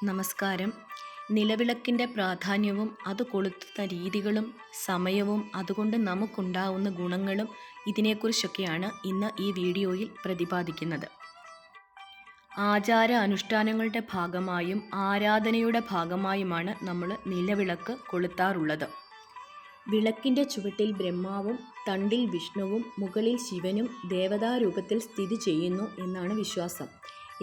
നമസ്കാരം. നിലവിളക്കിൻ്റെ പ്രാധാന്യവും അത് കൊളുത്തുന്ന രീതികളും സമയവും അതുകൊണ്ട് നമുക്കുണ്ടാവുന്ന ഗുണങ്ങളും ഇതിനെക്കുറിച്ചൊക്കെയാണ് ഇന്ന് ഈ വീഡിയോയിൽ പ്രതിപാദിക്കുന്നത്. ആചാര അനുഷ്ഠാനങ്ങളുടെ ഭാഗമായും ആരാധനയുടെ ഭാഗമായുമാണ് നമ്മൾ നിലവിളക്ക് കൊളുത്താറുള്ളത്. വിളക്കിൻ്റെ ചുവട്ടിൽ ബ്രഹ്മാവും തണ്ടിൽ വിഷ്ണുവും മുകളിൽ ശിവനും ദേവതാരൂപത്തിൽ സ്ഥിതി ചെയ്യുന്നു എന്നാണ് വിശ്വാസം.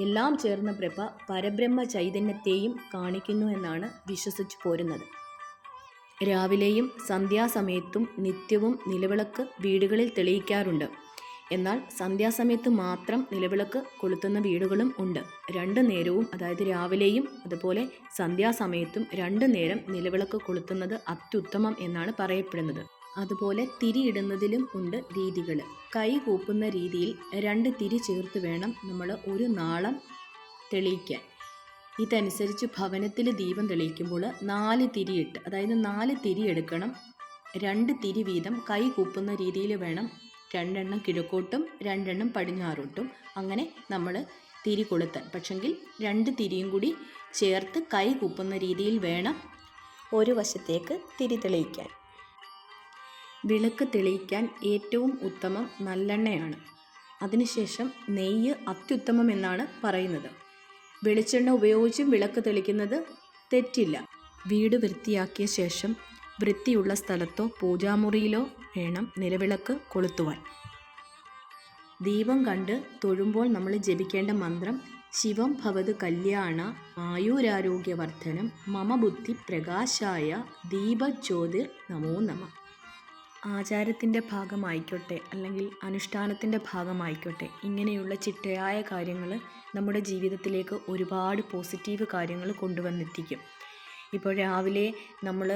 എല്ലാം ചേർന്ന പ്രഭ പരബ്രഹ്മ ചൈതന്യത്തെയും കാണിക്കുന്നു എന്നാണ് വിശ്വസിച്ചു പോരുന്നത്. രാവിലെയും സന്ധ്യാസമയത്തും നിത്യവും നിലവിളക്ക് വീടുകളിൽ തെളിയിക്കാറുണ്ട്. എന്നാൽ സന്ധ്യാസമയത്ത് മാത്രം നിലവിളക്ക് കൊളുത്തുന്ന വീടുകളും ഉണ്ട്. രണ്ടു നേരവും, അതായത് രാവിലെയും അതുപോലെ സന്ധ്യാസമയത്തും 2 നേരം നിലവിളക്ക് കൊളുത്തുന്നത് അത്യുത്തമം എന്നാണ് പറയപ്പെടുന്നത്. അതുപോലെ തിരിയിടുന്നതിലും ഉണ്ട് രീതികൾ. കൈ കൂപ്പുന്ന രീതിയിൽ 2 തിരി ചേർത്ത് വേണം നമ്മൾ ഒരു നാളം തെളിയിക്കാൻ. ഇതനുസരിച്ച് ഭവനത്തിൽ ദീപം തെളിയിക്കുമ്പോൾ 4 തിരിയിട്ട്, അതായത് 4 തിരി എടുക്കണം. 2 തിരി വീതം കൈ കൂപ്പുന്ന രീതിയിൽ വേണം. 2 എണ്ണം കിഴക്കോട്ടും 2 എണ്ണം പടിഞ്ഞാറോട്ടും അങ്ങനെ നമ്മൾ തിരി കൊളുത്താൻ. പക്ഷെങ്കിൽ 2 തിരിയും കൂടി ചേർത്ത് കൈ കൂപ്പുന്ന രീതിയിൽ വേണം ഒരു വശത്തേക്ക് തിരി തെളിയിക്കാൻ. വിളക്ക് തെളിയിക്കാൻ ഏറ്റവും ഉത്തമം നല്ലെണ്ണയാണ്. അതിനുശേഷം നെയ്യ് അത്യുത്തമം എന്നാണ് പറയുന്നത്. വെളിച്ചെണ്ണ ഉപയോഗിച്ചും വിളക്ക് തെളിക്കുന്നത് തെറ്റില്ല. വീട് വൃത്തിയാക്കിയ ശേഷം വൃത്തിയുള്ള സ്ഥലത്തോ പൂജാമുറിയിലോ വേണം നിലവിളക്ക് കൊളുത്തുവാൻ. ദീപം കണ്ട് തൊഴുമ്പോൾ നമ്മൾ ജപിക്കേണ്ട മന്ത്രം ശിവം ഭവത് കല്യാണ ആയുരാരോഗ്യവർദ്ധനം മമ ബുദ്ധി പ്രകാശായ ദീപജ്യോതിർ നമോ നമഃ. ആചാരത്തിൻ്റെ ഭാഗമായിക്കോട്ടെ അല്ലെങ്കിൽ അനുഷ്ഠാനത്തിൻ്റെ ഭാഗമായിക്കോട്ടെ, ഇങ്ങനെയുള്ള ചിട്ടയായ കാര്യങ്ങൾ നമ്മുടെ ജീവിതത്തിലേക്ക് ഒരുപാട് പോസിറ്റീവ് കാര്യങ്ങൾ കൊണ്ടുവന്നെത്തിക്കും. ഇപ്പോൾ രാവിലെ നമ്മൾ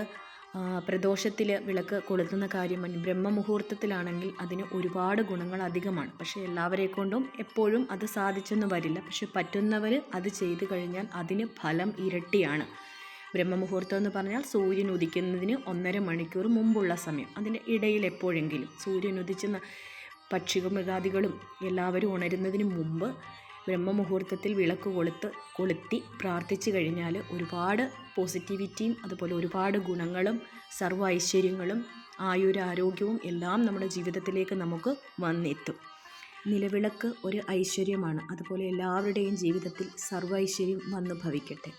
പ്രദോഷത്തിൽ വിളക്ക് കൊളുത്തുന്ന കാര്യം ബ്രഹ്മമുഹൂർത്തത്തിലാണെങ്കിൽ അതിന് ഒരുപാട് ഗുണങ്ങൾ അധികമാണ്. പക്ഷേ എല്ലാവരെ കൊണ്ടും എപ്പോഴും അത് സാധിച്ചെന്ന് വരില്ല. പക്ഷെ പറ്റുന്നവർ അത് ചെയ്തു കഴിഞ്ഞാൽ അതിന് ഫലം ഇരട്ടിയാണ്. ബ്രഹ്മമുഹൂർത്തം എന്ന് പറഞ്ഞാൽ സൂര്യൻ ഉദിക്കുന്നതിന് 1.5 മണിക്കൂർ മുമ്പുള്ള സമയം. അതിൻ്റെ ഇടയിൽ എപ്പോഴെങ്കിലും സൂര്യൻ ഉദിച്ച പക്ഷിമൃഗാദികളും എല്ലാവരും ഉണരുന്നതിന് മുമ്പ് ബ്രഹ്മമുഹൂർത്തത്തിൽ വിളക്ക് കൊളുത്തി പ്രാർത്ഥിച്ചു കഴിഞ്ഞാൽ ഒരുപാട് പോസിറ്റിവിറ്റിയും അതുപോലെ ഒരുപാട് ഗുണങ്ങളും സർവ്വ ഐശ്വര്യങ്ങളും ആയുരാരോഗ്യവും എല്ലാം നമ്മുടെ ജീവിതത്തിലേക്ക് നമുക്ക് വന്നെത്തും. നിലവിളക്ക് ഒരു ഐശ്വര്യമാണ്. അതുപോലെ എല്ലാവരുടെയും ജീവിതത്തിൽ സർവ്വ ഐശ്വര്യം വന്നു ഭവിക്കട്ടെ.